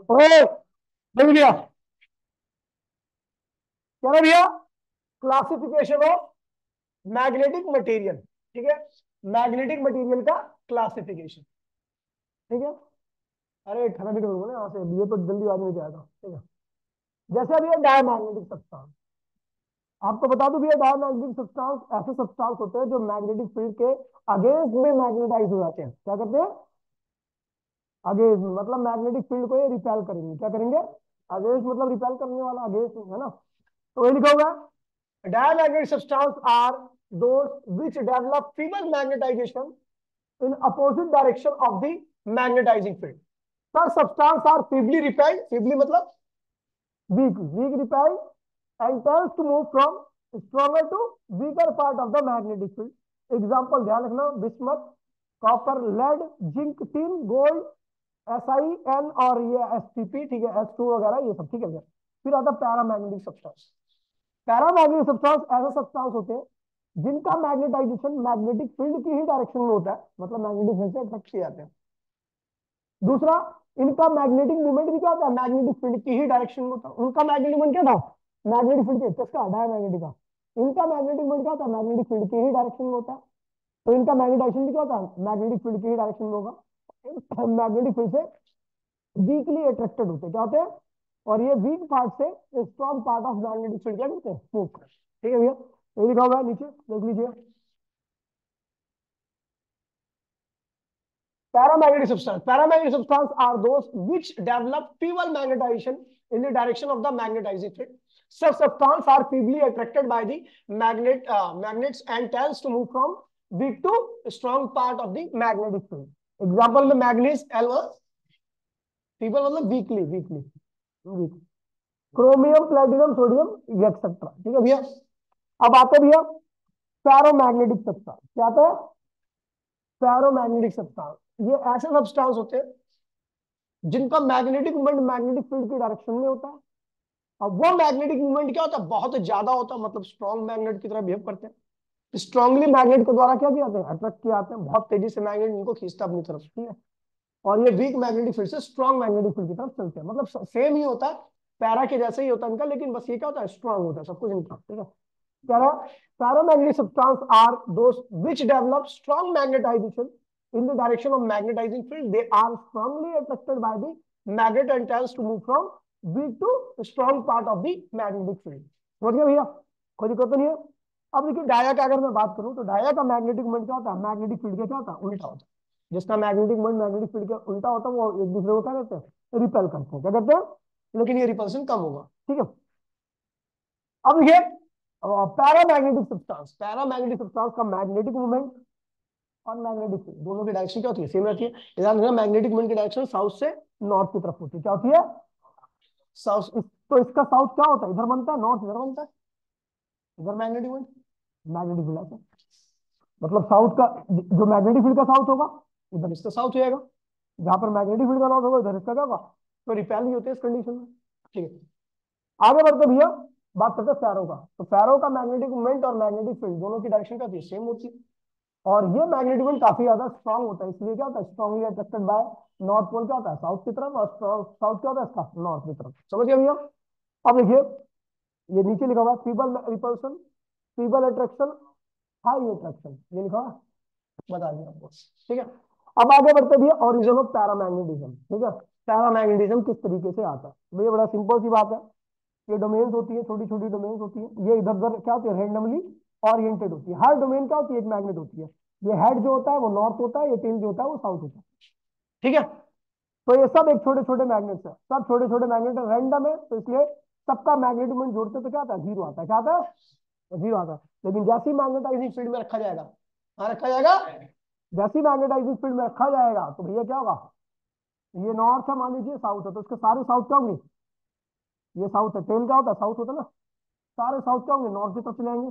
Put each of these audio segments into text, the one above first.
ओ मिल गया। क्या है भैया? Classification of magnetic material. ठीक है, मैग्नेटिक मटेरियल का क्लासिफिकेशन। ठीक है, अरे खाना भी करूंगा ना यहाँ से, ये तो जल्दी बाद में जाएगा। ठीक है, जैसे अभी डायमैग्नेटिक सब्सटेंस, आपको बता दूं भैया, डायमैग्नेटिक सब्सटेंस ऐसे सब्सटेंस होते हैं जो मैग्नेटिक फील्ड के अगेंस्ट में मैग्नेटाइज हो जाते हैं। क्या करते हैं? अगेंस्ट, मतलब मैग्नेटिक फील्ड को ये रिपेल करेंगे। क्या करेंगे? अगेंस्ट, मतलब रिपेल करने वाला अगेंस्ट है ना। तो ये लिखा होगा, diamagnetic substances are those which develop feeble magnetization in opposite direction of the magnetizing field. Such substances are feebly repelled, feebly मतलब weak repelled, and tends to move from stronger to weaker part of the magnetic field. Example ध्यान रखना, bismuth, copper, lead, zinc, tin, gold, SiN और ये STP, ठीक है, S2 वगैरह ये सब। ठीक है, फिर आता पैरामैग्नेटिक सब्सटेंस। पैरामैग्नेटिक सब्सटेंस ऐसे सब्सटेंस होते हैं जिनका मैग्नेटाइजेशन मैग्नेटिक फील्ड की ही डायरेक्शन में होता है, मतलब मैग्नेटिक फील्ड से अट्रैक्ट किए जाते हैं। दूसरा, इनका मैग्नेटिक मूवमेंट भी क्या होता है? मैग्नेटिक फील्ड की ही डायरेक्शन में होता है। उनका मैग्नेटिक मूवमेंट क्या था? मैग्नेटिक फील्ड के, किसका? डायमैग्नेटिक का। इनका मैग्नेटिक मूवमेंट क्या होता है? मैग्नेटिक फील्ड की ही डायरेक्शन में होता है। तो इनका मैग्नेटाइजेशन भी क्या होता है? मैग्नेटिक फील्ड की ही डायरेक्शन में होगा। मैग्नेटिक फील्ड से वीकली अट्रैक्टेड होते हैं। क्या होते हैं? और ये वीक पार्ट से strong part of magnetic field क्या करते हैं? मूव करते हैं। ठीक है भैया, ये लिखा हुआ है नीचे, देख लीजिए। Paramagnetic substance are those which develop feeble magnetization in the direction of the magnetizing field. Such substances are feebly attracted by the magnets and tends to move from weak to strong part of the magnetic field. Example में manganese L, feeble मतलब weak. Chromium, platinum, sodium, etcetera. ठीक है भैया, अब आते भैया paramagnetic substance. क्या आता है? पैरामैग्नेटिक सब्सटेंस, ये ऐसे सब्सटेंस होते हैं जिनका मैग्नेटिक मूवमेंट मैग्नेटिक फील्ड की डायरेक्शन में होता है। अब वो मैग्नेटिक मूवमेंट क्या होता है? बहुत ज्यादा होता है, मतलब स्ट्रॉन्ग मैग्नेट की तरह बिहेव करते हैं। स्ट्रांगली मैग्नेट के द्वारा क्या किया जाता है? अट्रैक्ट किया जाते हैं, बहुत तेजी से मैग्नेट इनको खींचता है अपनी तरफ। ठीक है, और ये वीक मैग्नेटिक फील्ड से स्ट्रॉन्ग मैग्नेटिक फील्ड की तरफ चलते हैं। मतलब सेम ही होता है, पैरा के जैसे ही होता है इनका, लेकिन बस ये क्या होता है? स्ट्रॉन्ग होता है सब कुछ इनका। ठीक है, paramagnetic substance are those which develop strong magnetization in the direction of magnetizing field. They are strongly attracted by the magnet and tends to move from weak to strong part of the magnetic field. समझ गया भैया? कोई दिक्कत नहीं है। अब देखिए dia का अगर मैं बात करूं तो डाया का मैग्नेटिक मोमेंट क्या होता है? मैग्नेटिक फील्ड का क्या होता है? उल्टा होता है। जिसका मैग्नेटिक मोमेंट मैग्नेटिक फील्ड का उल्टा होता है वो एक दूसरे को क्या करते हैं? रिपेल करते हैं। क्या करते हैं? लेकिन ये रिपल्सन कम होगा। ठीक है, अब ये पैरामैग्नेटिक सब्सटेंस का मैग्नेटिक मूवमेंट और मैग्नेटिक फील्ड दोनों की डायरेक्शन क्या होती है? सेम रहती है। ध्यान रखना, मैग्नेटिक मूवमेंट की डायरेक्शन साउथ से नॉर्थ की तरफ होती है। क्या होती है? साउथ। तो इसका साउथ क्या होता है? इधर बनता है, नॉर्थ इधर बनता है। इधर मैग्नेटिक मूवमेंट, मैग्नेटिक फील्ड ऐसे, मतलब साउथ का जो मैग्नेटिक फील्ड का साउथ होगा उधर इसका साउथ हो जाएगा। जहां पर मैग्नेटिक फील्ड का नॉर्थ होगा उधर इसका क्या होगा? तो रिपेल नहीं होते इस कंडीशन में। ठीक है, आगे बढ़ते भैया, बात करते हैं फेरो का। तो फेरो का मैग्नेटिक मूवमेंट और मैग्नेटिक फील्ड दोनों की डायरेक्शन क्या होती है? सेम होती है। और ये मैग्नेटिक फील्ड काफी ज्यादा स्ट्रांग होता है, इसलिए क्या होता है? Strongly attracted by north pole क्या होता है? साउथ की तरफ, और साउथ क्या होता है इसका? नॉर्थ की तरफ। समझ गया भैया? अब देखिए, ये नीचे लिखा हुआ है feeble repulsion, feeble attraction, high attraction, ये लिखा हुआ है, बता दिया आपको। ठीक है, अब आगे बढ़ते भैया ओरिजिन ऑफ पैरामैग्नेटिज्म। ठीक है, पैरामैग्नेटिज्म किस तरीके से आता है भैया? बड़ा सिंपल सी बात है, ये डोमेन्स होती है, छोटी छोटी डोमेन्स होती है, ये इधर उधर क्या होती है? रैंडमली ओरिएंटेड होती है। हर डोमेन क्या होती है? एक मैग्नेट होती है। ये हेड जो होता है वो नॉर्थ होता है, ये टेल जो होता है वो साउथ होता है। ठीक है, तो ये सब एक छोटे छोटे मैग्नेट्स है, सब छोटे छोटे मैग्नेट रैंडम है, तो इसलिए सबका मैग्नेटिक मोमेंट जोड़ते तो क्या आता है? जीरो आता है। क्या आता है? जीरो आता है। लेकिन जैसे ही मैग्नेटाइजिंग फील्ड में रखा जाएगा, हाँ रखा जाएगा, जैसे ही मैग्नेटाइजिंग फील्ड में रखा जाएगा तो भैया क्या होगा? ये नॉर्थ है, मान लीजिए साउथ है, तो इसके सारे साउथ क्या होंगे? ये साउथ है, टेल क्या होता है? साउथ होता है ना, सारे साउथ क्या होंगे? नॉर्थ की तरफ चले जाएंगे।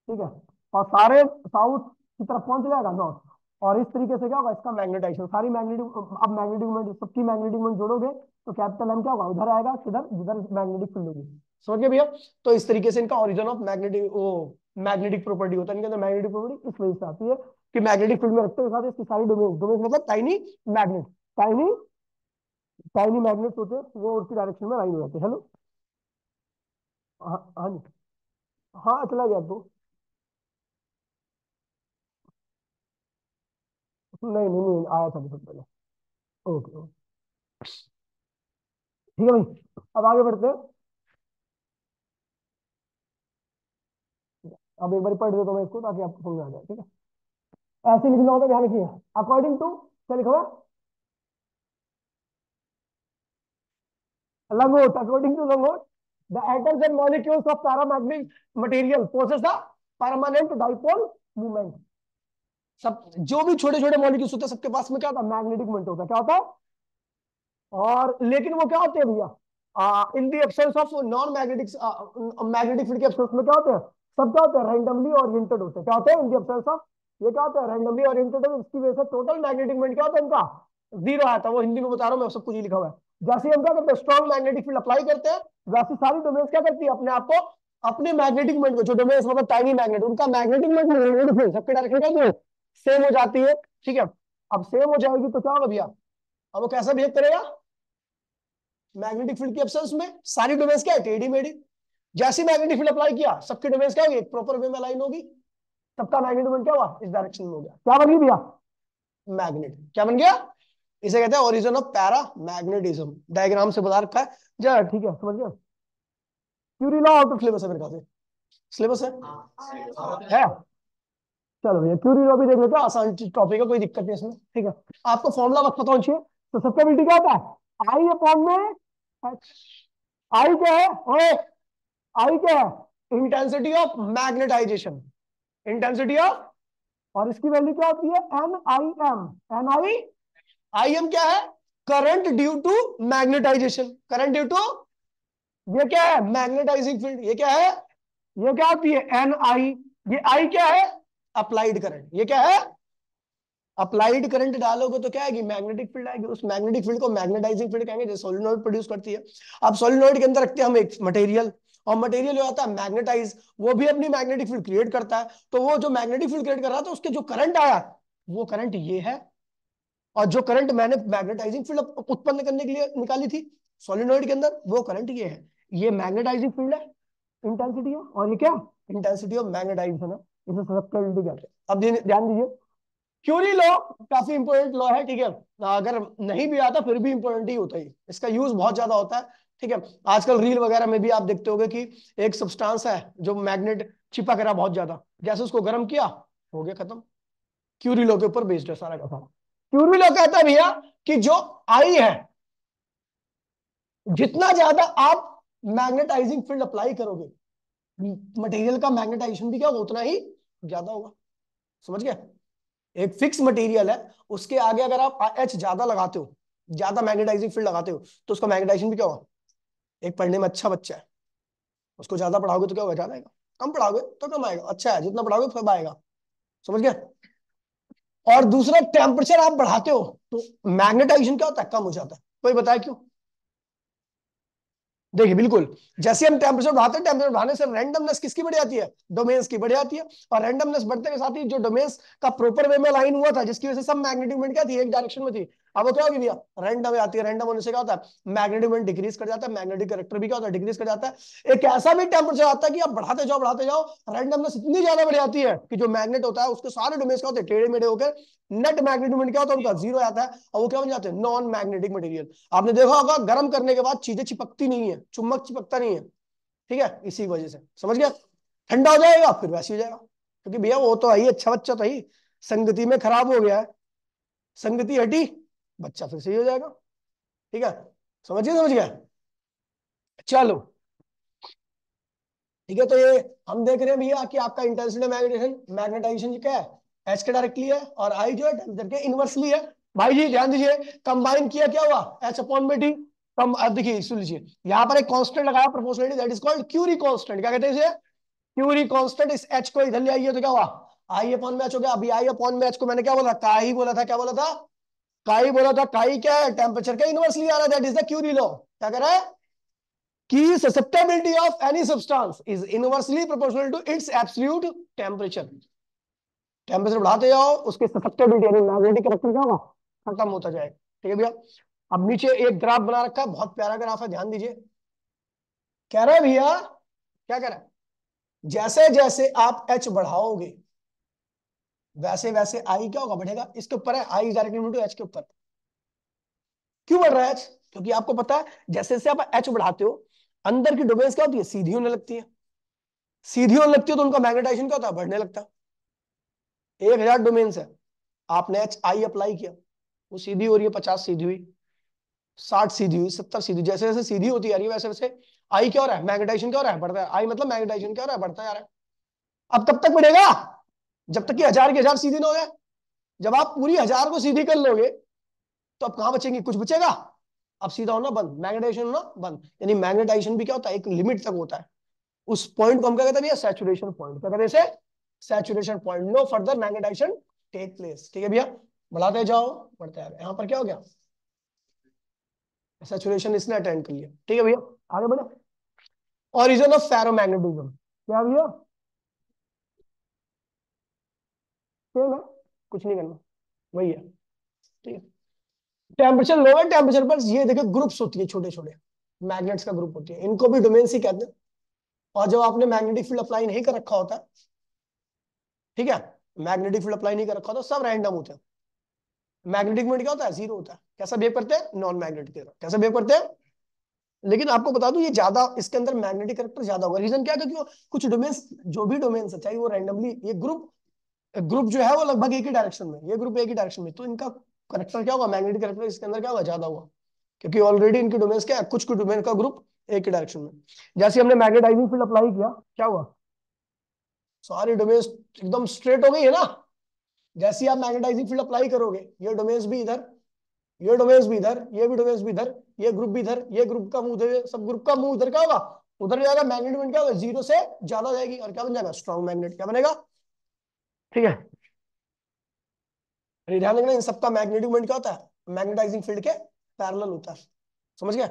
ठीक है, और सारे साउथ की तरफ पहुंच जाएगा नॉर्थ। और इस तरीके से क्या होगा? इसका मैग्नेटाइजेशन सारी मैग्नेटिक, अब मैग्नेटिक मोमेंट, सबकी मैग्नेटिक मोमेंट जोड़ोगे तो कैपिटल एम क्या होगा? उधर आएगा, किधर? जिधर मैग्नेटिक फील्ड होगी। समझ गए भैया? तो इस तरीके से इनका ओरिजिन ऑफ मैग्नेटिक, वो मैग्नेटिक प्रॉपर्टी होता है इनके अंदर। मैग्नेटिक प्रॉपर्टी इस वजह से आती है कि मैग्नेटिक फील्ड में रखते हुए साथ इसकी सारी डोमेन, डोमेन मतलब tiny magnet, tiny tiny magnets होते हैं, वो उसकी डायरेक्शन में लाइन हो जाते हैं। हेलो, हाँ हाँ जी, हाँ चला गया तो। नहीं नहीं नहीं, आया था बहुत पहले। ओके ओके, ठीक है भाई, अब आगे बढ़ते हैं। अब एक बार पढ़ दो तो मैं इसको, ताकि आपको समझ आ जाए, ठीक है। ऐसे लिखना होता है, ध्यान रखिए। अकॉर्डिंग टू, क्या लिखा हुआ है? Langevin, according to Langevin, the atoms and molecules of paramagnetic material possess a permanent dipole movement. सब जो भी छोटे छोटे मॉलिक्यूल्स होते हैं, सबके पास में क्या होता है? मैग्नेटिक मोमेंट होता है। क्या होता है? और लेकिन वो क्या होते हैं भैया? In the absence of non magnetic, magnetic field के एब्सेंस में क्या होते हैं? सब क्या होते हैं? रैंडमली ओरिएंटेड होते हैं। क्या होते हैं? इन दी एब्सेंस ऑफ, ये क्या होता है? Randomly oriented. इसकी वजह से टोटल मैग्नेटिक मोमेंट क्या होता है इनका? जीरो आता है। वो हिंदी में बता रहा हूं मैं, सब कुछ ही लिखा हुआ है। जैसे ही हम क्या करते हैं? स्ट्रॉन्ग मैग्नेटिक फील्ड अप्लाई करते हैं, वैसे सारी डोमेन्स क्या करती है? अपने आप को, अपने मैग्नेटिक मोमेंट को, जो डोमेन्स मतलब टाइनी मैग्नेट, उनका मैग्नेटिक मोमेंट सबके डायरेक्शन क्या सेम हो जाती है। ठीक है, अब सेम हो जाएगी तो क्या होगा भैया? अब वो कैसा बिहेव करेगा? मैग्नेटिक फील्ड की एब्सेंस में सारी डोमेन्स क्या है? टेढ़ी मेढ़ी। जैसे मैग्नेटिक फील्ड अप्लाई किया, सबकी डोमेन्स क्या होगी? एक प्रॉपर वे में अलाइन होगी। सबका मैग्नेटिक मोमेंट क्या हुआ? इस डायरेक्शन में हो गया। क्या बन गई भैया? मैग्नेट। क्या बन गया? इसे कहते हैं origin of paramagnetism. Diagram से बता रखा है जा, ठीक है, समझ गया। Curie law out of syllabus है मेरे ख्याल से। सिलेबस है? चलो भैया, क्यूरी लॉ भी देख लेते हैं, आसान टॉपिक है, कोई दिक्कत नहीं इसमें, ठीक है। आपको फॉर्मूला बस पता होना चाहिए। तो सब्सिबिलिटी क्या होता है? आई अपॉन में एच। आई क्या है? ओए, आई क्या है? Intensity of magnetization. Intensity of, और इसकी वैल्यू क्या होती है? N I M. N I, I M क्या है? Current due to magnetization. Current due to, ये क्या है? Magnetizing field. ये क्या है? ये क्या होती है? N I. ये आई क्या है? Applied current. ये क्या है? अप्लाइड करंट डालोगे तो क्या आएगी? मैग्नेटिक फील्ड आएगी। उस मैग्नेटिक फील्ड को मैग्नेटाइजिंग फील्ड कहेंगे, जो सोलिनॉइड प्रोड्यूस करती है। अब सोलिनॉइड के अंदर रखते हैं हम एक मटेरियल, और मटेरियल जो आता है मैग्नेटाइज, वो भी अपनी मैग्नेटिक फील्ड क्रिएट करता है। तो वो जो मैग्नेटिक फील्ड क्रिएट कर रहा था, उसके जो करंट आया, वो करंट ये है। और जो करंट मैंने मैग्नेटाइजिंग फील्ड उत्पन्न करने के लिए निकाली थी सोलिनॉइड के अंदर, वो करंट ये है। ये मैग्नेटाइजिंग फील्ड है, इंटेंसिटी है, और ये क्या? इंटेंसिटी ऑफ मैग्नेटाइजेशन है। इसे सस्पेंसिबिलिटी कहते हैं। अब ध्यान दीजिए, क्यूरी लॉ काफी इंपॉर्टेंट लॉ है, ठीक है। अगर नहीं भी आता फिर भी इंपॉर्टेंट ही होता है, इसका यूज बहुत ज्यादा होता है, ठीक है। आजकल रील वगैरह में भी आप देखते होंगे कि एक सब्सटेंस है जो मैग्नेट चिपक रहा बहुत ज्यादा, जैसे उसको गर्म किया, हो गया खत्म। क्यूरी लॉ के ऊपर बेस्ड है सारा का सारा। क्यूरी लॉ कहता है भैया कि जो आई है, जितना ज्यादा आप मैग्नेटाइजिंग फील्ड अप्लाई करोगे, मटेरियल का मैग्नेटाइजेशन भी क्या होगा? उतना ही ज्यादा होगा। समझ गए? एक फिक्स मटेरियल है, उसके आगे अगर आप एच ज्यादा लगाते हो, ज्यादा मैग्नेटाइजिंग फील्ड लगाते हो, तो उसका मैग्नेटाइजेशन भी क्या होगा? एक पढ़ने में अच्छा बच्चा है, उसको ज्यादा पढ़ाओगे तो क्या होगा? ज्यादा आएगा। कम पढ़ाओगे तो कम आएगा। अच्छा है, जितना पढ़ाओगे सब आएगा। समझ गए? और दूसरा, टेम्परेचर आप बढ़ाते हो तो मैग्नेटाइजेशन क्या होता है? कम हो जाता है। कोई बताए क्यों? देखिए बिल्कुल, जैसे हम टेम्परेचर बढ़ाते हैं, टेम्परेचर बढ़ाने से रैंडमनेस किसकी बढ़ जाती है? डोमेन्स की बढ़ जाती है। और रैंडमनेस बढ़ने के साथ ही जो डोमेन्स का प्रॉपर वे में लाइन हुआ था, जिसकी वजह से सब मैग्नेटिक मोमेंट क्या थी? एक डायरेक्शन में थी। अब वो क्या होगी भैया? रैंडम आती है। रैंडम होने से क्या होता है? मैग्नेटिक मोमेंट डिक्रीज कर जाता है, मैग्नेटिक कैरेक्टर भी क्या होता है? डिक्रीज कर जाता है। एक ऐसा भी टेम्परेचर आता है कि आप बढ़ाते जाओ, रैंडमनेस इतनी ज्यादा बढ़ जाती है कि जो मैग्नेट होता है उसके सारे डोमेन्स क्या होते हैं? टेढ़े मेढ़े होकर नेट मैग्नेटिक मोमेंट क्या होता है? उनका जीरो आता है, और वो क्या बन जाते हैं? Non magnetic material. आपने देखा होगा, गर्म करने के बाद चीजें चिपकती नहीं है, चुम्बक चिपकता नहीं है, ठीक है, इसी वजह से। समझ गया? ठंडा हो जाएगा फिर वैसे हो जाएगा, क्योंकि भैया वो तो आई अच्छा बच्चा तो ही, संगति में खराब हो गया है, संगति हटी, बच्चा फिर सही हो जाएगा। ठीक है, समझ गया। चलो ठीक है, तो ये हम देख रहे हैं भैया कि आपका इंटेंसिटी मैग्नेटाइजेशन, मैग्नेटाइजेशन क्या है? एच के डायरेक्टली है, और आई जो है टेम्परेचर के इनवर्सली है। भाई जी ध्यान दीजिए, कंबाइन किया क्या हुआ? एच अपॉन में टी। कम, अब देखिए सुन लीजिए, यहाँ पर एक कांस्टेंट लगाया proportionality, that is called Curie constant. क्या कहते हैं इसे? Curie constant. इस एच को इधर ले आइए तो क्या हुआ? आई अपॉन में एच हो गया। अभी आई अपॉन में एच को मैंने क्या बोला? काई बोला था। क्या बोला था? काई बोला था। काई क्या है? टेम्परेचर का इनवर्सली आ रहा है, that is the Curie law. क्या कह रहा है? कि susceptibility of any substance is inversely proportional to its absolute temperature। Temperature बढ़ाते जाओ, उसके ससेप्टेबिलिटी यानी मैग्नेटिक कैरेक्टर क्या होगा? खत्म होता जाएगा। ठीक है भैया, अब नीचे एक ग्राफ बना रखा है, बहुत प्यारा ग्राफ है, ध्यान दीजिए। कह रहा है भैया, क्या कह रहा है, जैसे जैसे आप एच बढ़ाओगे वैसे वैसे आई क्या होगा, बढ़ेगा। इसके ऊपर है I is directly to H के ऊपर। क्यों बढ़ रहा है एच? क्योंकि आपको पता है जैसे जैसे आप एच बढ़ाते हो अंदर की डोमेन्स क्या होती है, सीधी होने लगती है। सीधी होने लगती है तो उनका मैग्नेटाइजेशन क्या होता है, बढ़ने लगता है। 1000 डोमेन्स है, आपने एच आई अप्लाई किया, वो सीधी हो रही है, 50 सीधी हुई, 60 सीधी हुई, 70 सीधी, जैसे जैसे सीधी होती आ रही है वैसे वैसे आई क्या हो रहा है, मैग्नेटाइजेशन क्या हो रहा है, बढ़ता है। आई मतलब मैग्नेटाइजेशन क्या हो रहा है, बढ़ता जा रहा है। अब कब तक बढ़ेगा, जब तक कि 1000 की 1000 सीधी ना हो जाए। जब आप पूरी 1000 को सीधी कर लोगे तो अब कहां बचेंगे, कुछ बचेगा। अब सीधा होना बंद, मैग्नेटाइजेशन होना बंद। यानी मैग्नेटाइजेशन भी क्या होता है, एक लिमिट तक होता है। उस पॉइंट को हम क्या कहते हैं, सैचुरेशन पॉइंट। क्या कहते हैं इसे, saturation point. No further magnetization take place. ठीक है भैया, बढ़ाते जाओ, बढ़ते आ रहे। यहां पर क्या हो गया, सैचुरेशन इसने अटेंड कर लिया। ठीक है भैया, आगे बढ़े। ओरिजिन ऑफ फेरोमैग्नेटिज्म क्या भैया, सेम है, कुछ नहीं करना, वही है। ठीक है, टेम्परेचर लोअर टेम्परेचर पर ये देखो ग्रुप्स होती है, छोटे छोटे मैग्नेट्स का ग्रुप होती है, इनको भी डोमेन्स ही कहते हैं। और जब आपने मैग्नेटिक फील्ड अप्लाई नहीं कर रखा होता, ठीक है, मैग्नेटिक फील्ड अप्लाई नहीं कर रखा होता, सब रैंडम होते हैं। मैग्नेटिक मोमेंट क्या होता है, जीरो होता है। कैसा बिहेव करते हैं, नॉन मैग्नेटिक की तरह कैसा बिहेव करते हैं। लेकिन आपको बता दूं, ये ज्यादा इसके अंदर मैग्नेटिक करेक्टर ज्यादा होगा। रीजन क्या है, क्योंकि कुछ डोमेन्स, जो भी डोमेन्स है, चाहे वो रैंडमली, ये ग्रुप ग्रुप जो है वो लगभग एक ही डायरेक्शन में, ये ग्रुप एक ही डायरेक्शन में, तो इनका करेक्टर क्या होगा, मैग्नेटिक करेक्टर इसके अंदर क्या होगा, ज्यादा होगा। क्योंकि ऑलरेडी इनकी डोमेन्स क्या है, कुछ कुछ डोमेन का ग्रुप एक ही डायरेक्शन में। जैसे हमने मैग्नेटाइजिंग फील्ड अप्लाई किया, क्या हुआ, सारी डोमेन्स एकदम स्ट्रेट हो गई है ना। जैसे ही आप मैग्नेटाइजिंग फील्ड अप्लाई करोगे, ये डोमेन्स भी इधर, ये डोमेन्स भी इधर, ये भी डोमेन्स भी इधर, ये ग्रुप भी इधर, ये ग्रुप का मुंह उधर, सब ग्रुप का मुंह उधर, क्या होगा, उधर जाएगा। मैग्नेटिक मोमेंट क्या होगा, जीरो से ज्यादा जाएगी, और क्या बन जाएगा, स्ट्रॉन्ग मैग्नेट। क्या बनेगा, ठीक है। ध्यान रखना, इन सबका मैग्नेटिक मोमेंट क्या होता है, मैग्नेटाइजिंग फील्ड के पैरेलल होता है। समझ गए।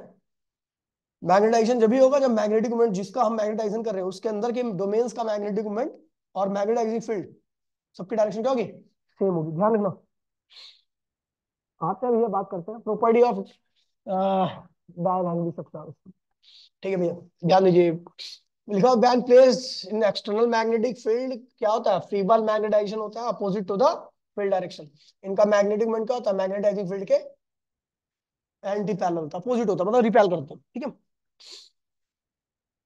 मैग्नेटाइजेशन जब भी होगा जब मैग्नेटिक मोमेंट जिसका हम मैग्नेटाइजेशन कर रहे हैं उसके अंदर के डोमेन्स का मैग्नेटिक मोमेंट और मैग्नेटाइजिंग फील्ड सबकी डायरेक्शन क्या होगी, सेम होगी। ध्यान रखना। आते हैं भैया, बात करते हैं प्रॉपर्टी ऑफ डायमैग्नेटिक सब्सटेंस। ठीक है भैया, ध्यान दीजिए। लिखा when placed in external magnetic field क्या होता है, फ्री बॉल मैग्नेटाइजेशन होता है opposite to the field direction. इनका मैग्नेटिक मोमेंट क्या होता है, मैग्नेटाइजिंग फील्ड के एंटी पैरेलल होता है, अपोजिट होता है, मतलब रिपेल करते हैं। ठीक है।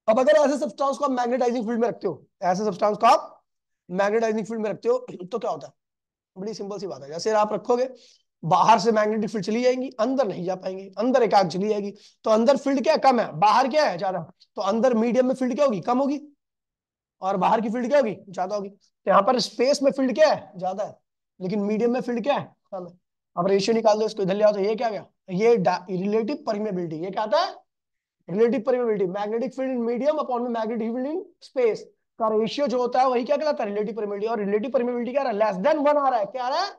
अब अगर ऐसे सब्सटेंस को आप मैग्नेटाइजिंग फील्ड में रखते हो, ऐसे सब्सटेंस को आप मैग्नेटाइजिंग फील्ड में रखते हो, तो क्या होता है, बड़ी सिंपल सी बात है। जैसे आप रखोगे, बाहर से मैग्नेटिक फील्ड चली जाएंगी, अंदर नहीं जा पाएंगी, अंदर एक आग चली जाएगी। तो अंदर फील्ड क्या है, कम है, बाहर क्या है, ज्यादा। तो अंदर मीडियम में फील्ड क्या होगी, कम होगी, और बाहर की फील्ड क्या होगी, ज्यादा होगी। तो यहाँ पर स्पेस में फील्ड क्या है, ज्यादा है, लेकिन मीडियम में फील्ड क्या है, कम है। अब रेशियो निकाल दो, इसको इधर ले आओ, तो ये क्या गया, ये रिलेटिव परमेबिलिटी। ये क्या आता है, relative permeability. Magnetic field in medium upon में मैग्नेटिक फील्ड इन स्पेस का रेशियो जो होता है वही क्या कहलाता है, रिलेटिव परमेबिलिटी। और रिलेटिव परमेबिलिटी क्या आ रहा है, लेस देन 1 आ रहा है। क्या आ रहा है,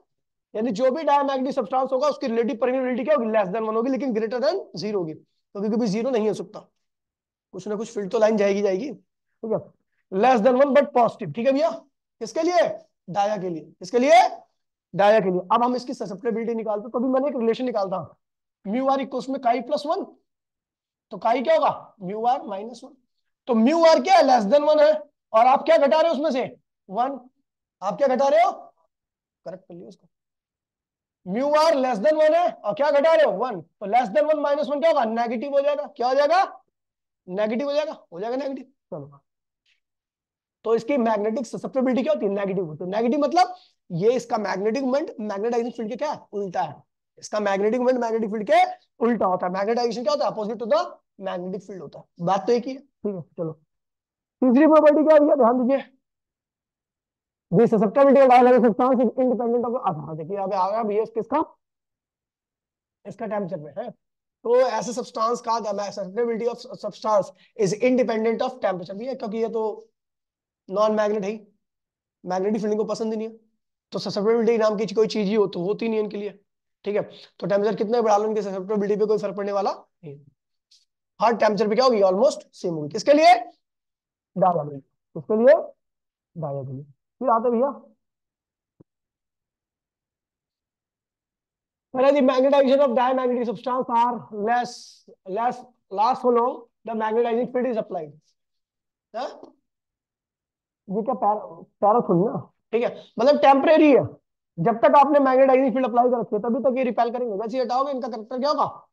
यानी जो भी डायमैग्नेटिक सब्सटेंस होगा उसकी रिलेटिव परमेबिलिटी क्या होगी, लेस देन 1 होगी, लेकिन ग्रेटर देन 0 होगी। तो कभी जीरो नहीं हो सकता, कुछ ना कुछ फील्ड तो लाइन जाएगी जाएगी। ठीक है, लेस देन 1 बट पॉजिटिव। ठीक है भैया, किसके लिए, डाया के लिए। किसके लिए, डाया के लिए। अब हम इसकी ससेप्टेबिलिटी निकालते, तो अभी मैंने एक रिलेशन निकालता, म्यू आर इक्वल्स में काई प्लस 1। तो काई क्या होगा, म्यू आर माइनस 1। तो म्यू आर क्या है, लेस देन 1 है, और आप क्या घटा रहे हो उसमें से, 1। आप क्या घटा रहे हो, करेक्ट कर लियो उसको। म्यू आर लेस देन 1 है, और क्या घटा रहे हो, 1। तो लेस देन 1 माइनस 1 क्या होगा, नेगेटिव हो जाएगा। क्या हो जाएगा, नेगेटिव हो जाएगा नेगेटिव। चलो, तो इसकी मैग्नेटिक ससेप्टेबिलिटी क्या होती है, नेगेटिव होती है। नेगेटिव मतलब ये इसका मैग्नेटिक मोमेंट मैग्नेटाइजिंग फील्ड के क्या है, उल्टा है। इसका मैग्नेटिक मोमेंट मैग्नेटिक फील्ड के उल्टा होता है। मैग्नेटाइजेशन क्या होता है, opposite to the magnetic field होता है। बात तो एक ही है। ठीक है, चलो तीसरी प्रॉपर्टी क्या है, ध्यान दीजिए। The susceptibility of dielectric substance is independent of the, देखिए अब आ गया भैया किसका, इसका टेम्परेचर में है। तो ऐसे सब्सटेंस का susceptibility of substance is independent of temperature भी है, क्योंकि ये तो नॉन मैग्नेट है, मैग्नेटिक फील्डिंग को पसंद ही नहीं है। तो ससेप्टेबिलिटी नाम की कोई चीज ही हो तो होती नहीं है इनके लिए। ठीक है, तो टेम्परेचर कितने बढ़ा लो, इनके ससेप्टेबिलिटी पे कोई फर्क पड़ने वाला नहीं। हर टेम्परेचर पे क्या होगी, ऑलमोस्ट सेम होगी। किसके लिए, डाया के लिए। किसके लिए, डाया के लिए। फिर आते भैया Whereas the magnetization of diamagnetic substance are less last for long, the magnetizing field is applied. हाँ? ये क्या पैरा थोड़ी ना, ठीक है, मतलब टेम्परेरी है। जब तक आपने मैग्नेटाइजिंग फील्ड अप्लाई कर रखी है तभी तक ये रिपेल करेंगे, वैसे ही हटाओगे इनका करेक्टर क्या होगा,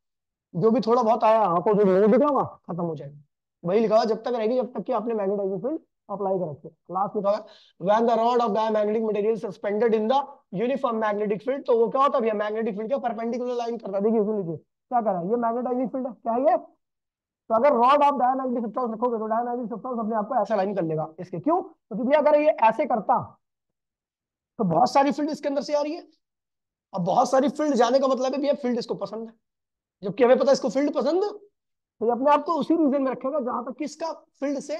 जो भी थोड़ा बहुत आया आपको जो नहीं दिख रहा होगा खत्म हो जाएगा। वही लिखा हुआ जब तक रहेगी जब तक कि आपने मैग्नेटाइजिंग फील्ड अप्लाई कर रखी है। लास्ट लिखा हुआ when the rod of diamagnetic material suspended in the uniform magnetic field, तो वो क्या होता है, मैग्नेटिक फील्ड के परपेंडिकुलर लाइन करता है। देखिए इसमें लीजिए क्या कर रहा है, ये मैग्नेटाइजिंग फील्ड है, क्या है ये, तो अगर रॉड आप डायमैग्नेटिक सब्सटेंस रखोगे तो डायमैग्नेटिक सब्सटेंस अपने आप को ऐसा लाइन कर लेगा इसके, क्यों, क्योंकि भैया अगर ये ऐसे करता तो बहुत सारी फील्ड इसके अंदर से आ रही है। अब बहुत सारी फील्ड जाने का मतलब है भैया फील्ड इसको पसंद है, जबकि हमें पता है इसको फील्ड पसंद है। तो ये अपने आप को उसी रीजन में रखेगा जहां तक किसका फील्ड से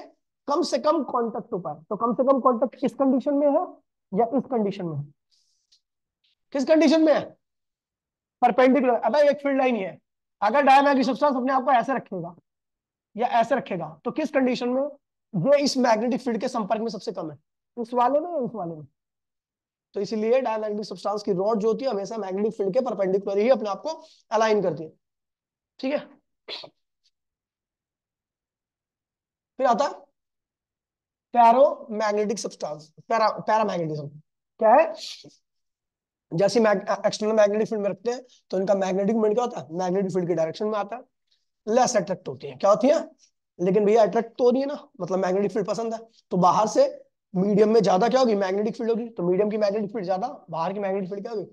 कम कांटेक्ट हो पाए। तो कम से कम कांटेक्ट किस कंडीशन में है, या इस कंडीशन में है, किस कंडीशन में है, परपेंडिकुलर। अब एक फील्ड लाइन ही है, अगर डायमैग्नेटिक सब्सटेंस अपने आप को ऐसे रखेगा या ऐसे रखेगा तो किस कंडीशन में ये इस मैग्नेटिक फील्ड के संपर्क में सबसे कम है, इस वाले में या इस वाले में। तो इसीलिए डायमैग्नेटिक सब्सटेंस की रॉड जो होती है हमेशा मैग्नेटिक फील्ड के परपेंडिकुलर ही अपने आप को अलाइन करती है, ठीक है। फिर आता है पैरामैग्नेटिक सब्सटेंस, पैरामैग्नेटिज्म क्या है, जैसे एक्सटर्नल मैग्नेटिक फील्ड में रखते हैं तो इनका मैग्नेटिक मोमेंट क्या होता है, मैग्नेटिक फील्ड की डायरेक्शन में आता है, लेस अट्रैक्ट होती है, क्या होती है, लेकिन भैया अट्रैक्ट तो हो रही है ना, मतलब मैग्नेटिक फील्ड पसंद है, तो बाहर से मीडियम में ज्यादा क्या होगी, मैग्नेटिक फील्ड होगी, तो मीडियम की मैग्नेटिक फील्ड ज्यादा, बाहर की मैग्नेटिक फील्ड क्या होगी,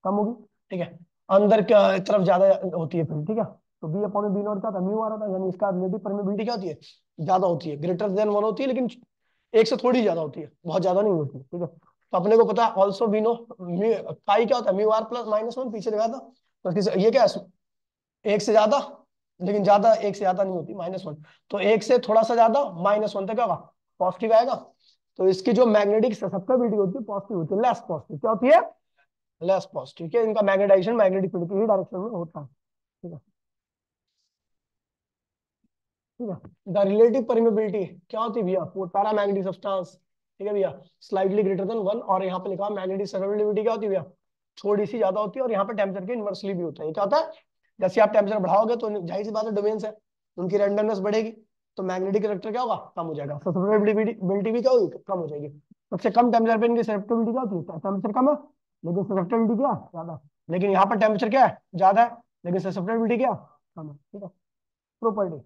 कम होगी, ठीक है। अंदर की तरफ ज्यादा होती है फील्ड, ठीक है। तो बी अपॉन बी नॉट क्या था, म्यू आ रहा था, यानी इसका रिलेटिव परमेबिलिटी क्या होती है, ज्यादा होती है, ग्रेटर देन 1 होती है, लेकिन एक से थोड़ी ज्यादा होती है, बहुत ज्यादा नहीं होती, ठीक है। तो अपने को पता है ऑल्सो वी नो पाई क्या होता है, म्यू आर प्लस -1 पीछे लगा था, तो ये क्या है, एक से ज्यादा, लेकिन ज्यादा एक से ज्यादा नहीं होती, -1, तो एक से थोड़ा सा ज्यादा -1 तक होगा, पॉजिटिव आएगा। तो इसकी जो मैग्नेटिक ससेप्टेबिलिटी होती है पॉजिटिव होती है, लेस पॉजिटिव, क्या होती है, लेस पॉजिटिव, ठीक है। इनका मैग्नेटाइजेशन मैग्नेटिक फील्ड की ही डायरेक्शन में होता है, ठीक है, ठीक है। द रिलेटिव परमेबिलिटी क्या होती है भैया, वो पैरामैग्नेटिक सब्सटेंस, ठीक है भैया, स्लाइटली ग्रेटर देन 1, और यहाँ पे लिखा मैग्नेटिक ससेप्टेबिलिटी क्या होती है भैया, थोड़ी सी ज्यादा होती है, और यहाँ पे टेम्परेचर के इनवर्सली भी होता है। क्या होता है, जैसे आप टेम्परेचर बढ़ाओगे तो जाहिर सी बात है डोमेन्स है, उनकी रैंडमनेस बढ़ेगी, तो मैग्नेटिक करेक्टर क्या होगा, कम हो जाएगा, ससेप्टेबिलिटी भी क्या होगी, कम हो जाएगी। सबसे कम टेम्परेचर पे इनकी ससेप्टेबिलिटी क्या होती है, टेम्परेचर कम है लेकिन ससेप्टेबिलिटी क्या है, ज्यादा, लेकिन यहाँ पर टेम्परेचर क्या है, ज्यादा है लेकिन ससेप्टेबिलिटी क्या कम है, ठीक है। प्रॉपर्टी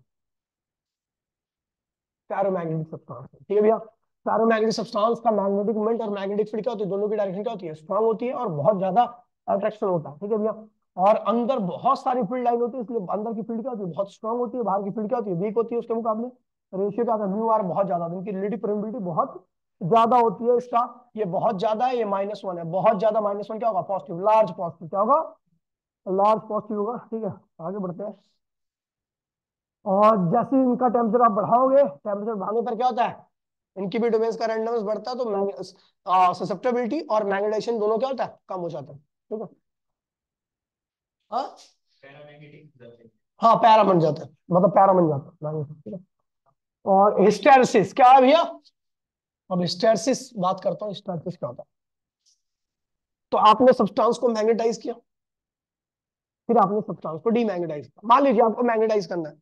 पैरामैग्नेटिक सब्सटेंस, ठीक है भैया। पैरामैग्नेटिक सब्सटेंस का मैग्नेटिक मोमेंट और मैग्नेटिक फील्ड क्या होती है, दोनों की डायरेक्शन क्या होती है, स्ट्रांग होती है, और बहुत ज्यादा अट्रैक्शन होता है, ठीक है भैया। और अंदर बहुत सारी फील्ड लाइन होती है, इसलिए अंदर की फील्ड क्या होती है, बहुत स्ट्रांग होती है, बाहर की फील्ड क्या होती है, वीक होती है। उसके मुकाबले रेशियो क्या होता है, म्यू आर बहुत ज्यादा, इनकी रिलेटिव परमेबिलिटी बहुत ज्यादा होती है। इसका ये बहुत ज्यादा है, ये -1 है, बहुत ज्यादा -1 क्या होगा, पॉजिटिव, लार्ज पॉजिटिव, क्या होगा, लार्ज पॉजिटिव होगा, ठीक है। आगे बढ़ते हैं, और जैसे ही इनका टेम्परेचर आप बढ़ाओगे, टेम्परेचर बढ़ाने पर क्या होता है, इनकी भी डोमेन्स का रैंडमनेस बढ़ता है, तो ससेप्टेबिलिटी और मैग्नेटाइजेशन दोनों क्या होता है, कम हो जाता है, ठीक है। हाँ हाँ पैरा बन जाता है, मतलब पैरा बन जाता है, ठीक है। और हिस्टैरिसीस क्या है भैया, अब हिस्टैरिसीस बात करता हूँ, हिस्टैरिसीस क्या होता है। तो आपने सब्सटेंस को मैग्नेटाइज किया, फिर आपने सब्सटेंस को डीमैग्नेटाइज किया, मान लीजिए आपको मैग्नेटाइज करना है,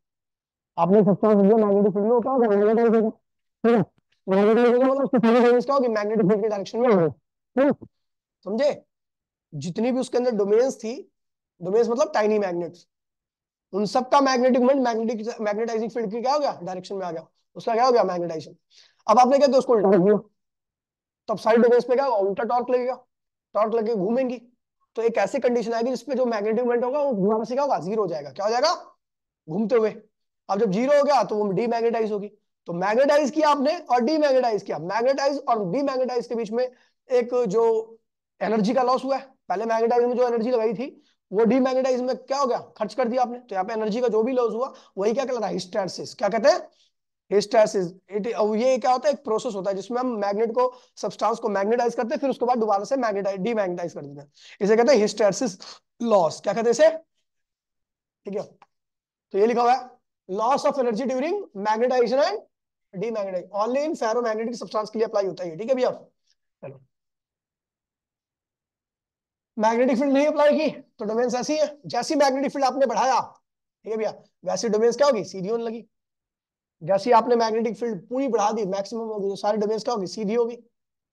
आपने सब्सटेंस दिया मैग्नेटिक फील्ड में, वो क्या होगा, मैग्नेटाइज होगा, ठीक है। मैग्नेटाइज होगा मतलब उसकी सारी डोमेन्स क्या होगी, मैग्नेटिक फील्ड की डायरेक्शन में होगी, ठीक है? समझे, जितनी भी उसके अंदर डोमेन्स थी, डोमेन्स मतलब टाइनी मैग्नेट्स, उन सब का मैग्नेटिक मोमेंट मैग्नेटाइजिंग फील्ड की क्या हो गया, डायरेक्शन में आ गया, उसका क्या हो गया, मैग्नेटाइजेशन। अब आपने क्या किया, उसको उल्टा कर दिया, तब साइड डोमेन्स पे क्या होगा, उल्टा टॉर्क लगेगा, टॉर्क लगे घूमेंगी, तो एक ऐसी कंडीशन आएगी जिसपे जो मैग्नेटिक मोमेंट होगा वो दोबारा से क्या होगा, जीरो हो जाएगा, क्या हो जाएगा, घूमते हुए। अब जब जीरो हो गया तो वो डीमैग्नेटाइज होगी, तो मैग्नेटाइज किया आपने और डीमैग्नेटाइज किया, मैग्नेटाइज और डीमैग्नेटाइज के बीच में एक जो एनर्जी का लॉस हुआ है, पहले मैग्नेटाइज में जो एनर्जी लगाई थी वो डीमैग्नेटाइज में क्या हो गया, खर्च कर दिया आपने, तो यहाँ पे एनर्जी का जो भी लॉस हुआ वही क्या कहलाता है, हिस्टैरिसीस, क्या कहते हैं, हिस्टैरिसीस। ये क्या होता है, एक प्रोसेस होता है जिसमें हम मैग्नेट को, सब्सटेंस को मैग्नेटाइज करते हैं, फिर उसके बाद दोबारा से मैग्नेटाइज डीमैग्नेटाइज कर देते हैं, इसे कहते हैं हिस्टैरिसीस लॉस, क्या कहते हैं इसे, ठीक है। तो ये लिखा हुआ है loss of energy during magnetization and demagnetization only in ferromagnetic substance के लिए अप्लाई होता है, ठीक है भैया। चलो मैग्नेटिक फील्ड नहीं अप्लाई की तो डोमेन्स ऐसी है, जैसी मैग्नेटिक फील्ड आपने बढ़ाया, ठीक है भैया, वैसी डोमेन्स क्या होगी, सीधी होने लगी। जैसे आपने मैग्नेटिक फील्ड पूरी बढ़ा दी, मैक्सिमम होगी, तो सारी डोमेन्स क्या होगी, सीधी होगी।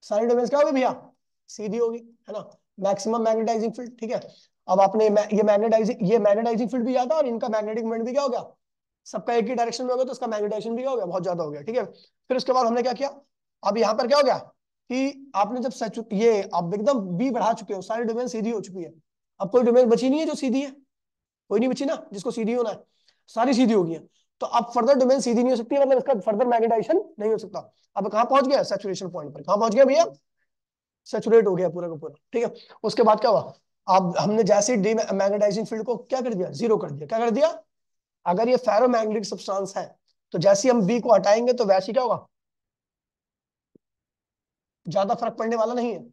सारी डोमेन्स क्या होगी भैया, सीधी होगी, है ना, मैक्सिमम मैग्नेटाइजिंग फील्ड। ठीक है, अब आपने ये मैग्नेटाइजिंग फील्ड भी ज्यादा और इनका मैग्नेटिक मोमेंट भी क्या हो गया, सबका एक ही डायरेक्शन में हो गया, तो उसका मैग्नेटाइजेशन भी क्या हो गया, बहुत ज्यादा हो गया। ठीक है, फिर उसके बाद हमने क्या किया, अब यहाँ पर क्या हो गया कि आपने जब ये अब एकदम बी बढ़ा चुके हो, सारी डोमेन सीधी हो चुकी है, अब कोई डोमेन बची नहीं है जो सीधी है, कोई नहीं बची ना जिसको सीधी होना है, सारी सीधी हो गई है। तो अब फर्दर डोमेन सीधी नहीं हो सकती, मतलब इसका फर्दर मैग्नेटाइजेशन नहीं हो सकता। अब कहां पहुंच गया, सैचुरेशन पॉइंट पर, कहां पहुंच गया भैया, सैचुरेट हो गया पूरा का पूरा। ठीक है, उसके बाद क्या हुआ, अब हमने जैसे डी मैग्नेटाइजिंग फील्ड को क्या कर दिया, जीरो कर दिया। क्या कर दिया, अगर ये फेरोमैग्नेटिक सब्सटेंस है तो जैसे हम बी को हटाएंगे तो वैसे क्या होगा, ज्यादा फर्क पड़ने वाला नहीं है,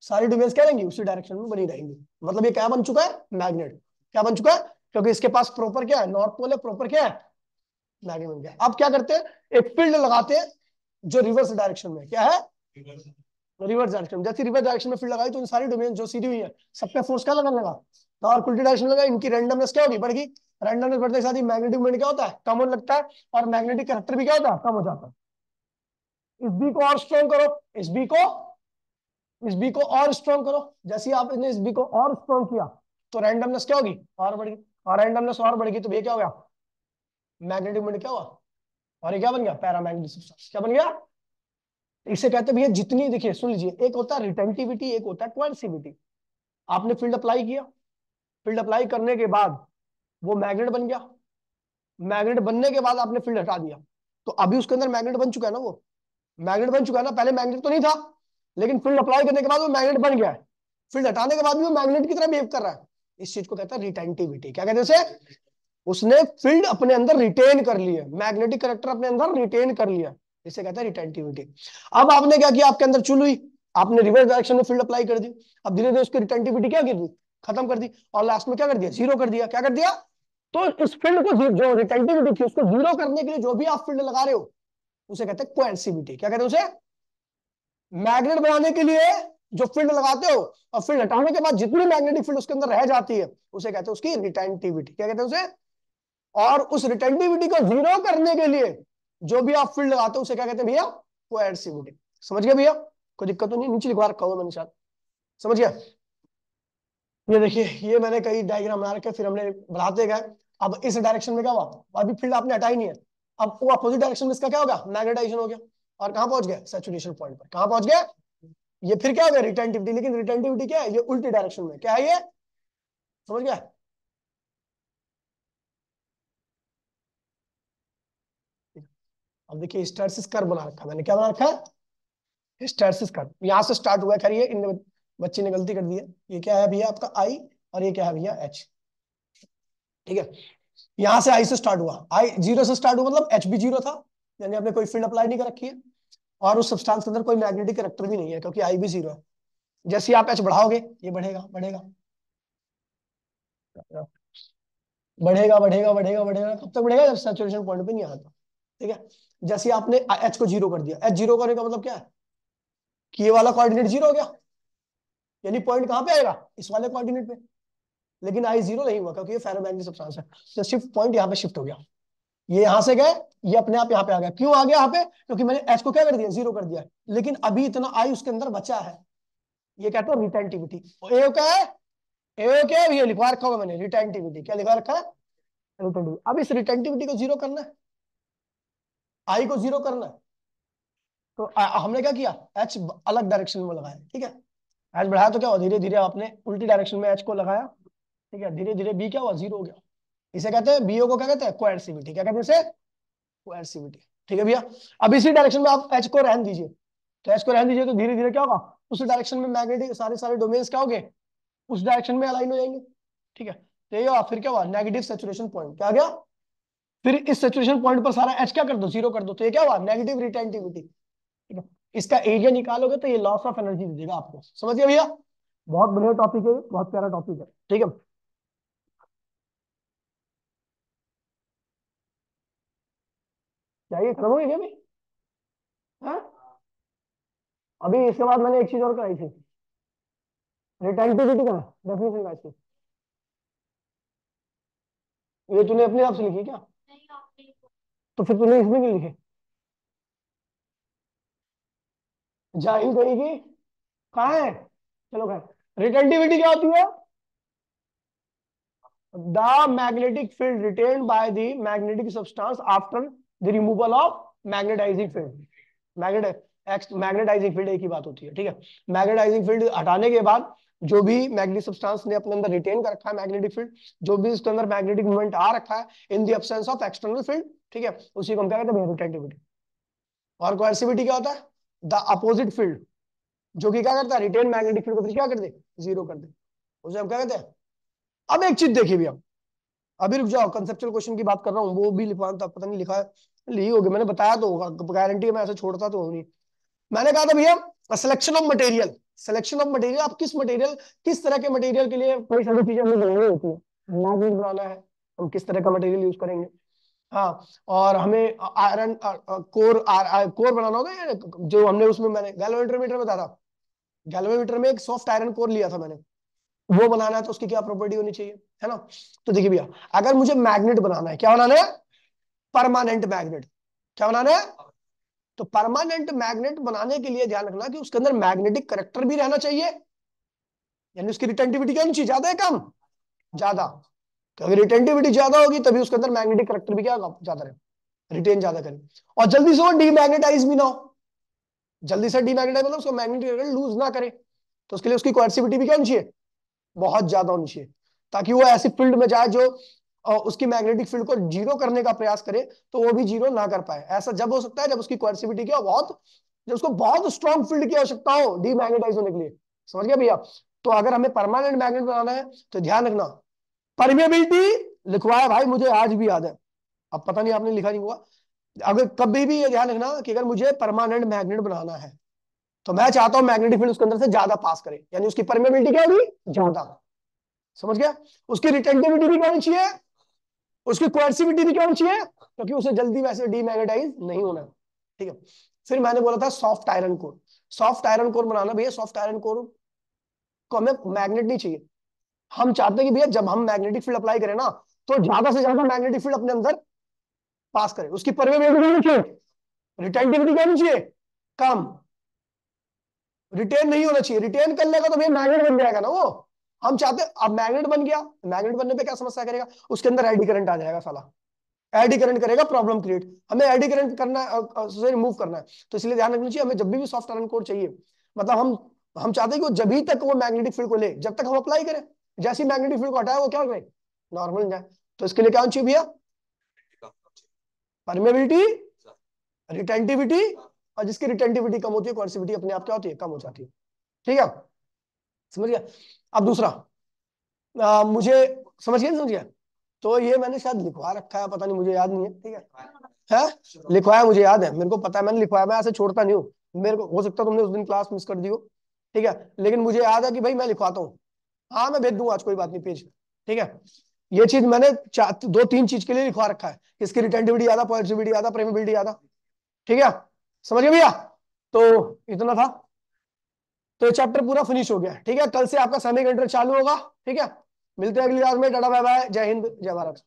सारी डोमेन्स क्या रहेंगी, उसी डायरेक्शन में बनी रहेंगी। मतलब ये क्या बन चुका है, मैग्नेट। क्या बन चुका है, क्योंकि इसके पास प्रॉपर क्या है, नॉर्थ पोल है, प्रॉपर क्या है, मैग्नेट बन गया। अब क्या करते हैं, एक फील्ड लगाते हैं जो रिवर्स डायरेक्शन में, क्या है, रिवर्स डायरेक्शन। जैसे रिवर्स डायरेक्शन में फील्ड लगाई तो इन सारी डोमेन जो सीधी हुई है, सब पे फोर्स क्या लगने लगा, टॉर्क उल्टी डायरेक्शन लगा, इनकी रैंडमनेस क्या होगी, बढ़ गई। रैंडमनेस बढ़ने के साथ ही मैग्नेटिक मोमेंट क्या होता है, कम होने लगता है, और मैग्नेटिक कैरेक्टर भी क्या होता है, कम हो जाता है। इस बी को और स्ट्रॉन्ग करो, इस बी को और स्ट्रॉन्ग करो, जैसे ही आपने इस बी को और स्ट्रॉन्ग किया तो रैंडमनेस क्या होगी, और बढ़ गई, और रैंडमनेस और बढ़ गई तो ये क्या हो गया, मैग्नेटिक मोमेंट क्या हुआ, और ये क्या बन गया, पैरामैग्नेटिक सब्सटेंस। क्या बन गया, इसे कहते हैं भैया, जितनी, देखिए सुन लीजिए, एक होता है रिटेंटिविटी, एक होता है कोएर्सिविटी। आपने फील्ड अप्लाई किया, फील्ड अप्लाई करने के बाद वो मैग्नेट बन गया, मैग्नेट बनने के बाद आपने फील्ड हटा दिया, तो अभी उसके अंदर मैग्नेट बन चुका है ना, वो मैग्नेट बन चुका है ना, पहले मैग्नेट तो नहीं था, लेकिन फील्ड अप्लाई करने के बाद वो मैग्नेट बन गया है, फील्ड हटाने के बाद भी वो मैग्नेट की तरह बिहेव कर रहा है। इस चीज को कहता है रिटेंटिविटी। क्या कहते हैं उसे, उसने फील्ड अपने अंदर रिटेन कर ली है, मैग्नेटिक करेक्टर अपने अंदर रिटेन कर लिया, इसे कहते हैं रिटेंटिविटी। अब आपने क्या किया, आपके अंदर चुल हुई, आपने रिवर्स डायरेक्शन में फील्ड अप्लाई कर दी, अब धीरे धीरे उसकी रिटेंटिविटी क्या कर दी, खत्म कर दी, और लास्ट में क्या कर दिया, जीरो कर दिया। क्या कर दिया, तो इस फील्ड को जो रिटेंटिविटी थी उसको जीरो करने के लिए जो भी आप फील्ड लगा रहे हो उसे कहते हैं कोएर्सिविटी। क्या कहते हैं उसे, मैग्नेट बनाने के लिए जो फील्ड लगाते हो और फील्ड हटाने के बाद जितनी मैग्नेटिक फील्ड उसके अंदर रह जाती है उसे कहते हैं उसकी रिटेंटिविटी। क्या कहते हैं उसे, और उस रिटेंटिविटी को जीरो करने के लिए जो भी आप फील्ड लगाते हो उसे क्या कहते हैं भैया, कोएर्सिविटी। समझ गए भैया, कोई दिक्कत तो नहीं, नीचे लिखवा रखा होगा मैंने शायद, समझ गया। ये देखिए, ये मैंने कई डायग्राम बना रखे, फिर हमने बढ़ाते गए। अब इस डायरेक्शन में क्या हुआ, अभी फील्ड आपने हटाई नहीं है, अब वो अपोजिट डायरेक्शन में इसका क्या होगा, मैग्नेटाइजेशन हो गया, और कहां पहुंच गया, सैचुरेशन पॉइंट पर। कहां पहुंच गया, ये फिर क्या हो गया, रिटेंटिविटी। लेकिन रिटेंटिविटी क्या है, ये उल्टी डायरेक्शन में, क्या है ये, समझ गया। अब देखिए हिस्टैरिसीस कर्व बना रखा है मैंने, क्या बना रखा है, हिस्टैरिसीस कर्व। यहां से स्टार्ट हुआ है, खैर ये इन बच्चे ने गलती कर दी है, ये क्या है भैया आपका आई, और ये क्या है भैया एच। ठीक है, यहां से आई से स्टार्ट हुआ, आई जीरो से स्टार्ट हुआ, मतलब एच भी जीरो था, यानी आपने कोई फील्ड अप्लाई नहीं कर रखी है, और उस सब्सटेंस के अंदर कोई मैग्नेटिक कैरेक्टर भी नहीं है क्योंकि आई भी जीरो है। जैसे ही आप एच बढ़ाओगे ये बढ़ेगा बढ़ेगा बढ़ेगा बढ़ेगा बढ़ेगा बढ़ेगा, कब तक बढ़ेगा, जब सैचुरेशन पॉइंट पे नहीं आता। ठीक है, जैसे ही आपने एच को जीरो कर दिया, एच जीरो करने का मतलब क्या है, कि ये वाला कोऑर्डिनेट जीरो हो गया, यानी पॉइंट कहां पे आएगा, इस वाले कोऑर्डिनेट पे। लेकिन आई जीरो नहीं हुआ क्योंकि ये फेरोमैग्नेटिक सब्सटेंस है, तो शिफ्ट पॉइंट यहाँ पे शिफ्ट हो गया, ये यहां से गए, ये अपने आप यहाँ पे आ गया। क्यों आ गया यहाँ पे, क्योंकि मैंने एच को क्या कर दिया, जीरो कर दिया, लेकिन अभी इतना आई उसके अंदर बचा है, ये कहते हैं रिटेंटिविटी। ए क्या है, ए क्या है, ये लिखवा रखा होगा मैंने, रिटेंटिविटी। क्या लिखवा रखा है, रिटेंटिविटी। अब इस रिटेंटिविटी को जीरो करना है, आई को जीरो करना है, तो हमने क्या किया, एच अलग डायरेक्शन में लगाया। ठीक है, एच बढ़ाया तो क्या हुआ, धीरे धीरे आपने उल्टी डायरेक्शन में एच को लगाया। ठीक है, धीरे धीरे बी क्या हुआ, जीरो हो गया। इसे कहते हैं, बीओ को क्या कहते हैं, कोएर्सिविटी। क्या कहते हैं इसे, कोएर्सिविटी। ठीक है भैया, अब इसी डायरेक्शन में आप एच को रहने दीजिए, तो एच को रहने दीजिए तो धीरे धीरे क्या होगा, उस डायरेक्शन में मैग्नेटिक सारे सारे डोमेन्स क्या होंगे, उस डायरेक्शन में अलाइन हो जाएंगे। ठीक है, तो ये हुआ, फिर क्या हुआ, नेगेटिव सैचुरेशन पॉइंट। क्या आ गया, फिर इस सैचुरेशन पॉइंट पर सारा एच क्या कर दो, जीरो कर दो, तो ये क्या हुआ, नेगेटिव रिटेंटिविटी। ठीक है, इसका एरिया निकालोगे तो ये लॉस ऑफ एनर्जी दे देगा आपको। समझ गए भैया, बहुत बढ़िया टॉपिक है, बहुत प्यारा टॉपिक है। ठीक है, चाहिए खत्म हो गया क्या अभी, हाँ? अभी इसके बाद मैंने एक चीज और कराई थी, रिटेंटिविटी का डेफिनेशन क्या है इसकी? ये तूने अपने आप से लिखी क्या? तो फिर तूने इसमें क्यों लिखे? जाहिल कहेगी। कहाँ है? चलो खैर, रिटेंटिविटी क्या होती है? The magnetic field retained by the magnetic substance after the removal of magnetizing field. Magnetizing field एक ही बात होती है, ठीक है। मैग्नेटाइजिंग फील्ड हटाने के बाद जो भी मैग्नेटिक सब्सटेंस ने अपने अंदर रिटेन कर रखा है मैग्नेटिक फील्ड, जो भी उसके अंदर मैग्नेटिक मूवमेंट आ रखा है in the absence of external field, ठीक है, उसी को हम क्या कहते हैं? रिटेंटिविटी। और कोएर्सिविटी क्या होता है? द अपोजिट फील्ड, जो कि क्या करता है? रिटेन मैग्नेटिक फील्ड को फिर क्या कर दे? जीरो कर दे, उसे हम क्या कहते हैं? अब एक चीज देखिए भैया, अभी रुक जाओ, कंसेप्चुअल क्वेश्चन की बात कर रहा हूँ, वो भी लिखवाना था, पता नहीं लिखा है, ली होगी, मैंने बताया तो होगा, गारंटी है मैं ऐसे छोड़ता तो हूँ नहीं। मैंने कहा था भैया selection of material, selection of material, आप किस मटेरियल, किस तरह के मटेरियल के लिए कोई सारी चीजें हमें बनानी होती है, मैग्नेट बनाना है, हम किस तरह का मटेरियल यूज करेंगे। हाँ, और हमें आयरन कोर कोर बनाना होगा, जो हमने उसमें मैंने गैल्वेनोमीटर में बताया था, गैल्वेनोमीटर में एक सॉफ्ट आयरन कोर लिया था मैंने, वो बनाना है तो उसकी क्या प्रॉपर्टी होनी चाहिए, है ना। तो देखिए भैया, अगर मुझे मैग्नेट बनाना है, क्या बनाना है? Permanent magnet. क्या बनाना है? तो परमानेंट मैग्नेट बनाने के लिए ध्यान रखना कि उसके अंदर मैग्नेटिक करेक्टर भी रहना चाहिए, यानी उसकी रिटेंटिविटी क्या होनी चाहिए? ज्यादा है कम? ज्यादा। तो अगर रिटेंटिविटी ज्यादा होगी तभी उसके अंदर मैग्नेटिक करेक्टर भी क्या होगा? ज्यादा रहे, रिटेन ज्यादा करे, और जल्दी से वो डीमैग्नेटाइज भी ना हो, जल्दी से डीमैग्नेटाइज मतलब उसका मैग्नेटिक लूज ना करे, तो उसके लिए उसकी कोएर्सिविटी भी क्या होनी चाहिए? बहुत ज्यादा होनी चाहिए, ताकि वो ऐसी फील्ड में जाए जो उसकी मैग्नेटिक फील्ड को जीरो करने का प्रयास करे, तो वो भी जीरो ना कर पाए। ऐसा जब हो सकता है जब उसकी कोएर्सिविटी क्या हो? बहुत, जब उसको बहुत स्ट्रॉन्ग फील्ड की आवश्यकता हो डीमैग्नेटाइज होने के लिए। समझ गया भैया? तो अगर हमें परमानेंट मैग्नेट बनाना है तो ध्यान रखना, परमिएबिलिटी लिखवाया भाई, मुझे आज भी याद है, अब पता नहीं आपने लिखा नहीं हुआ। अगर कभी भी ये ध्यान रखना कि अगर मुझे परमानेंट मैग्नेट बनाना है तो मैं चाहता हूं मैग्नेटिक फील्ड उसके अंदर से ज्यादा पास करे, यानी उसकी परमिएबिलिटी क्या होगी? ज्यादा। समझ गया? उसकी रिटेंटिविटी भी क्या होनी चाहिए? उसकी कोएर्सिविटी भी क्या होनी चाहिए? क्योंकि उसे जल्दी वैसे डीमैग्नेटाइज नहीं होना है, ठीक है। फिर मैंने बोला था soft iron core, soft iron core बनाना भैया, सॉफ्ट आयरन कोर को हमें मैग्नेट नहीं चाहिए, हम चाहते हैं कि भैया जब हम मैग्नेटिक फील्ड अप्लाई करें ना, तो ज्यादा से ज्यादा मैग्नेटिक फील्ड अपने अंदर पास करे, उसकी परमेबिलिटी, रिटेंटिविटी क्या होनी चाहिए? कम, रिटेन नहीं होना चाहिए, रिटेन कर लेगा तो भैया मैग्नेट बन जाएगा ना वो। हम चाहते, अब मैग्नेट बन गया, मैग्नेट बनने पे क्या समस्या करेगा? उसके अंदर एडी करंट आ जाएगा साला, एडी करंट करेगा, प्रॉब्लम क्रिएट, हमें एडी करंट करना है, रिमूव करना है, तो इसलिए ध्यान रखना चाहिए हमें जब भी सॉफ्ट आयरन कोर चाहिए, मतलब हम चाहते हैं कि वो जब तक वो मैग्नेटिक फील्ड को ले, जब तक हम अप्लाई करें, जैसे ही मैग्नेटिक फील्ड को हटाए वो क्या करे? नॉर्मल जाए। तो इसके लिए क्या होना चाहिए भैया? परमेबिलिटी, रिटेंटिविटी, और जिसकी रिटेंटिविटी कम होती है कोएर्सिविटी अपने आप क्या होती है? कम हो जाती है, ठीक है। समझ गया? अब दूसरा, मुझे समझ गया, समझ गया। तो ये मैंने शायद लिखवा रखा है, पता नहीं, मुझे याद नहीं है, ठीक है लिखवाया, मुझे याद है, मेरे को पता है मैंने लिखवाया, मैं ऐसे छोड़ता नहीं हूँ, मेरे को हो सकता है तुमने उस दिन क्लास मिस कर दी हो, ठीक है, लेकिन मुझे याद है कि भाई मैं लिखवाता हूँ। हाँ मैं भेज दूंगा आज, कोई बात नहीं, पेज, ठीक है। ये चीज मैंने दो तीन चीज के लिए लिखवा रखा है, इसकी रिटेंटिविटी ज्यादा, पॉजिटिविटी ज्यादा, प्रेमिबिलिटी ज्यादा, ठीक है। समझ गए भैया? तो इतना था, तो ये चैप्टर पूरा फिनिश हो गया, ठीक है। कल से आपका सेमीकंडक्टर चालू होगा, ठीक है। मिलते हैं अगली क्लास में, टाटा बाय बाय, जय हिंद जय भारत।